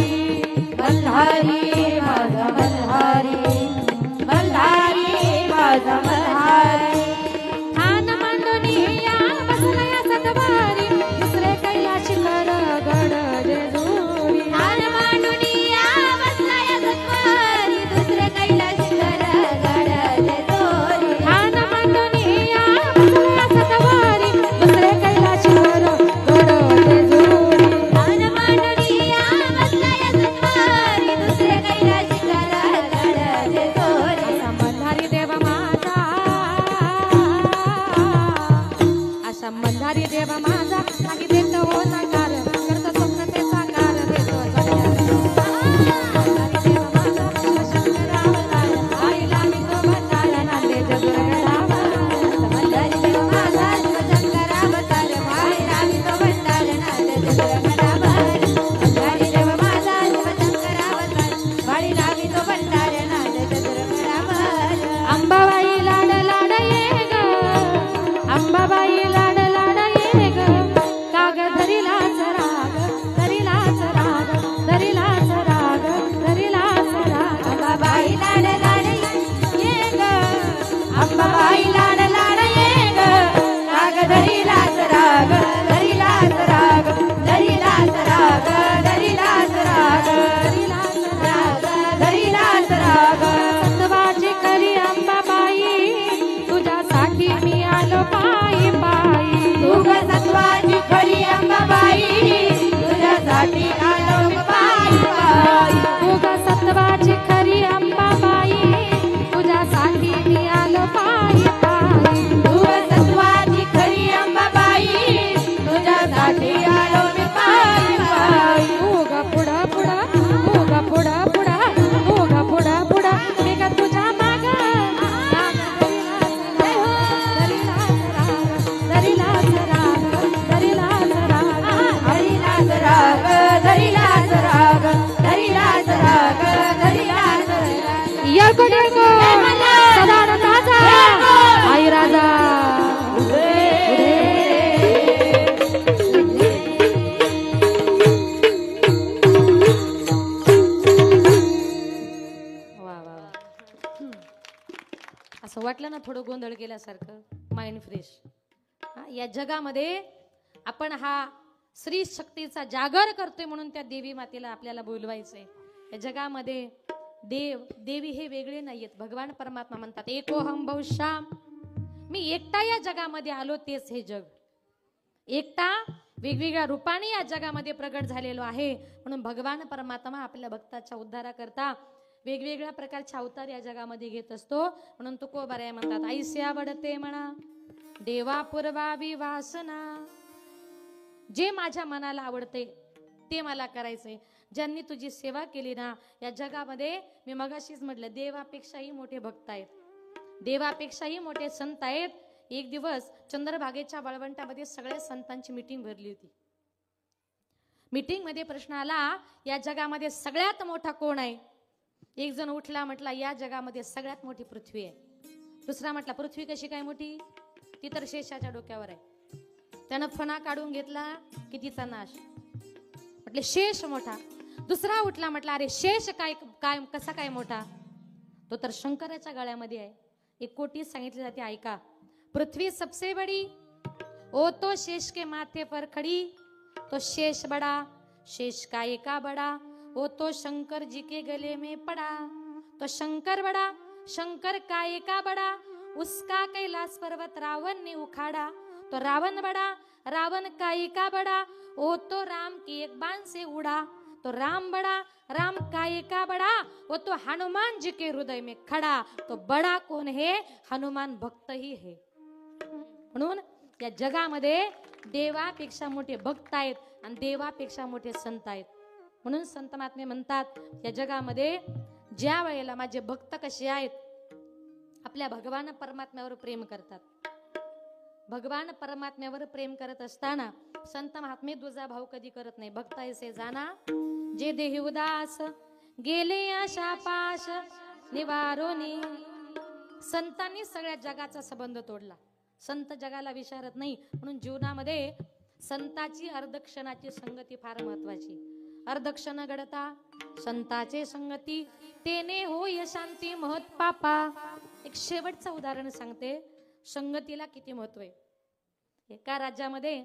मल्हारी माझा मल्हारी, मल्हारी माझा मल्हारी. ठाण मांडून या बसलया सतवारी, दुसरे कैलाशी कर गड जेजुरी. ठाण मांडून या बसलाय सत्वारी, दुसरे कैलाशी कर गड जेजुरी. ठाण मांडून या बसलया सतवारी, दुसरे कैलाशी कर गड जेजुरी. ठाण मांडून या बसलाय सत्वारी, दुसरे कैलाशी तो भंडार नाद दुर्गरा मार अंबाबाई लाड लाड ये ग अंबाबाई लाड लाड ये ग काग धरिलाच राग धरिलाच राग धरिलाच राग धरिलाच राग अंबाबाई लाड लाड ये ग अंबाबाई लाड लाड ये ग काग धरिलाच राग धरिलाच राग धरिलाच राग धरिलाच राग धरिलाच राग सत्वाची खरी अंबाबाई तुझ्यासाठी मी आलो पायी पायी तू ग सत्वाची खरी अंबाबाई तुझ्यासाठी आलो पायी पायी तू ग सत्वाची खरी अंबाबाई तुझ्यासाठी मी आलो पायी पायी तू ग सत्वाची खरी अंबाबाई तुझ्यासाठी आलो मी पायी पायी उग पुढं पुढं उग पुढं पुढं उग पुढं पुढं मी का तुझ्या माग धरिलाच राग धरिलाच राग धरिलाच राग धरिलाच राग धरिलाच राग धरिलाच राग या कोणी सदानंदाचा आई राजा वा वा वा. असं वाटलं ना थोडं गोंधळ केल्यासारखं माइंड फ्रेश. या जगामध्ये आपण हा स्त्री शक्तीचा जागर करतोय म्हणून त्या देवी मातेला आपल्याला बोलवायचंय. या जगामध्ये देव देवी हे वेगळे नाहीयेत. भगवान परमात्मा म्हणतात एकोहम बहुश्याम. मी एकटा या जगामध्ये आलो तेच हे जग. एकटा वेगवेगळ्या रूपाने या जगामध्ये प्रगट झालेलो आहे. म्हणून भगवान परमात्मा आपल्या भक्ताच्या उद्धाराकरता वेगवेगळ्या प्रकारचे अवतार या जगामध्ये घेत असतो. म्हणून तुकोबाराय म्हणतात ऐसे आवडते म्हणा देवा पुरवावी वासना. जे माझ्या मनाला आवडते ते मला करायचंय. ज्यांनी तुझी सेवा केली ना या जगामध्ये, मी मगाशीच म्हटलं देवापेक्षाही मोठे भक्त आहेत, देवापेक्षाही मोठे संत आहेत. एक दिवस चंद्रभागेच्या वाळवंटामध्ये सगळ्या संतांची मीटिंग भरली होती. मीटिंग मध्ये प्रश्न आला या जगामध्ये सगळ्यात मोठा कोण आहे. एक जण उठला म्हटला या जगामध्ये सगळ्यात मोठी पृथ्वी आहे. दुसरा म्हटला पृथ्वी कशी काय मोठी, ती तर शेषाच्या डोक्यावर आहे. त्यानं फणा काढून घेतला की तिचा नाश. म्हटले शेष मोठा. दुसरा उठला म्हटला अरे शेष काय काय कसा काय मोठा, तो तर शंकराच्या गळ्यामध्ये आहे. एक कोटी सांगितले जाते ऐका. पृथ्वी सबसे बड़ी ओ तो शेष के माथे पर खड़ी, तो शेष बड़ा शेष काय का बड़ा, ओ तो शंकर जी के गले में पड़ा, तो शंकर बड़ा शंकर काय का बड़ा, उसका कैलाश पर्वत रावण ने उखाड़ा, तो रावण बड़ा रावण काय का बड़ा, ओ तो राम की एक बाण से उड़ा, तो राम बड़ा राम काय का बड़ा, वो तो हनुमान जी के हृदय में खड़ा, तो बड़ा कौन है हनुमान भक्त ही है. म्हणून या जगामध्ये देवापेक्षा मोठे भक्त आहेत आणि देवापेक्षा मोठे संत आहेत. म्हणून संत महात्मे म्हणतात या जगामध्ये ज्या वेळेला माझे भक्त कसे आहेत, आपल्या भगवान परमात्म्यावर प्रेम करतात. भगवान परमात्म्यावर प्रेम करत असताना संत महात्मे दुजा भाव कधी करत नाही. भक्त ऐसे जाना जे देही उदास गेले आशा पाश निवारोनी. संतांनी सगळ्या जगाचा संबंध तोडला. संत जगाला विचारत नाही. म्हणून जीवनामध्ये संताची अर्धक्षणाची संगती फार महत्वाची. अर्धक्षण घडता संताचे संगती तेने होय शांती महत पापा. एक शेवटचं उदाहरण सांगते, संगतीला किती महत्व आहे. एका राज्यामध्ये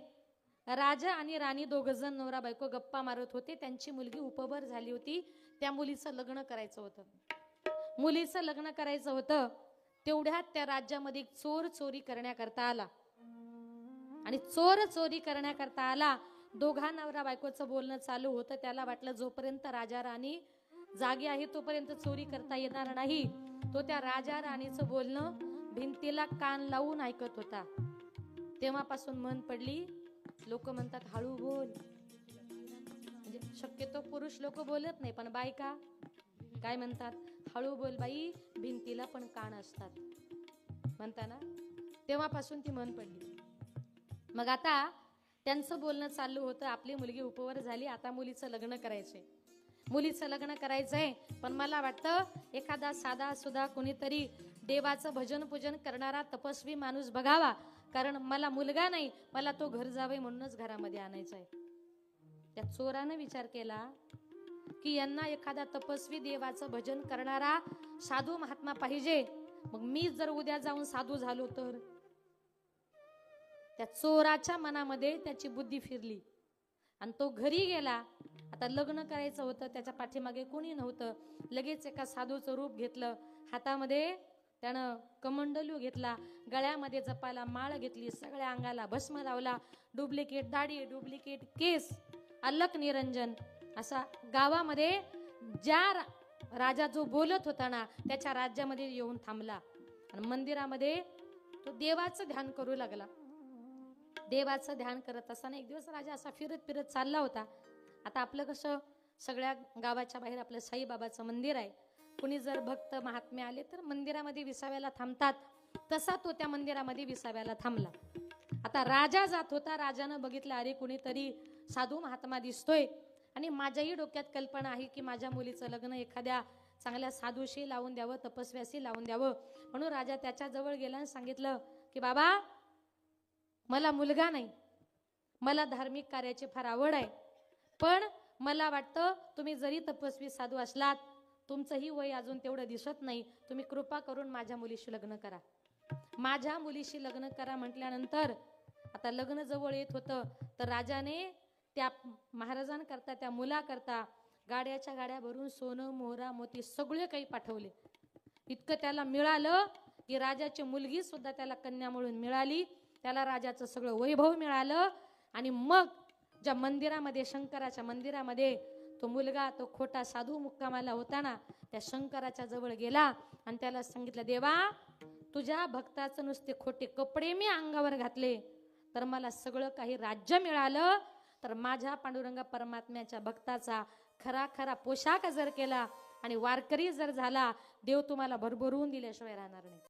राजा आणि राणी दोघजण नवरा बायको गप्पा मारत होते. त्यांची मुलगी उपभर झाली होती. त्या मुलीचं लग्न करायचं होतं. मुलीचं लग्न करायचं होतं तेवढ्यात त्या राज्यामध्ये एक चोर चोरी करण्याकरता आला. आणि चोर चोरी करण्याकरता आला. दोघा नवरा बायकोचं बोलणं चालू होतं. त्याला वाटलं जोपर्यंत राजा राणी जागी आहे तोपर्यंत चोरी करता येणार नाही. तो त्या राजा राणीचं बोलणं भिंतीला कान लावून ऐकत होता. तेव्हापासून मन पडली. लोक म्हणतात हळू बोल, म्हणजे शक्यतो पुरुष लोक बोलत नाही, पण बायका काय म्हणतात, हळू बोल बाई, भिंतीला पण कान असतात म्हणता ना. तेव्हापासून ती मन पडली. मग आता त्यांचं बोलणं चालू होतं. आपली मुलगी उपवर झाली, आता मुलीचं लग्न करायचंय. मुलीचं लग्न करायचंय, पण मला वाटतं एखादा साधा सुद्धा कोणीतरी देवाचं भजन पूजन करणारा तपस्वी माणूस बघावा, कारण मला मुलगा नाही, मला तो घर जावई म्हणूनच घरामध्ये आणायचा आहे. त्या चोरानं विचार केला की यांना एखादा तपस्वी देवाचं भजन करणारा साधू महात्मा पाहिजे, मग मी जर उद्या जाऊन साधू झालो तर. त्या चोराच्या मनामध्ये त्याची बुद्धी फिरली आणि तो घरी गेला. आता लग्न करायचं होतं, त्याच्या पाठीमागे कोणी नव्हतं. लगेच एका साधूचं रूप घेतलं, हातामध्ये त्यानं कमंडलू घेतला, गळ्यामध्ये जपाला माळ घेतली, सगळ्या अंगाला भस्म लावला, डुप्लिकेट दाढी, डुप्लिकेट केस, अलक निरंजन असा गावामध्ये ज्या राजा जो बोलत होता ना त्याच्या राज्यामध्ये येऊन थांबला आणि मंदिरामध्ये तो देवाचं ध्यान करू लागला. देवाचं ध्यान करत असताना एक दिवस राजा असा फिरत फिरत चालला होता. आता आपलं कसं सगळ्या गावाच्या बाहेर आपलं साईबाबाचं मंदिर आहे, कुणी जर भक्त महात्मे आले तर मंदिरामध्ये विसाव्याला थांबतात, तसा तो त्या मंदिरामध्ये विसाव्याला थांबला. आता राजा जात होता, राजानं बघितलं अरे कुणीतरी साधू महात्मा दिसतोय आणि माझ्याही डोक्यात कल्पना आहे की माझ्या मुलीचं लग्न एखाद्या चांगल्या साधूशी लावून द्यावं, तपस्व्याशी लावून द्यावं. म्हणून राजा त्याच्या जवळ गेला आणि सांगितलं की बाबा मला मुलगा नाही, मला धार्मिक कार्याची फार आवड आहे, पण मला वाटतं तुम्ही जरी तपस्वी साधू असलात, तुमचंही वय अजून तेवढं दिसत नाही, तुम्ही कृपा करून माझ्या मुलीशी लग्न करा. माझ्या मुलीशी लग्न करा म्हटल्यानंतर आता लग्न जवळ येत होतं, तर राजाने त्या महाराजांकरता, त्या मुलाकरता गाड्याच्या गाड्या भरून सोनं मोहरा मोती सगळे काही पाठवले. इतकं त्याला मिळालं की राजाची मुलगी सुद्धा त्याला कन्या म्हणून मिळाली, त्याला राजाचं सगळं वैभव मिळालं. आणि मग ज्या मंदिरामध्ये, शंकराच्या मंदिरामध्ये तो मुलगा, तो खोटा साधू मुक्कामाला होता ना, त्या शंकराच्या जवळ गेला आणि त्याला सांगितलं देवा तुझ्या भक्ताचं नुसते खोटे कपडे मी अंगावर घातले तर मला सगळं काही राज्य मिळालं, तर माझ्या पांडुरंग परमात्म्याच्या भक्ताचा खरा खरा पोशाख जर केला आणि वारकरी जर झाला, देव तुम्हाला भरभरून दिल्याशिवाय राहणार नाही.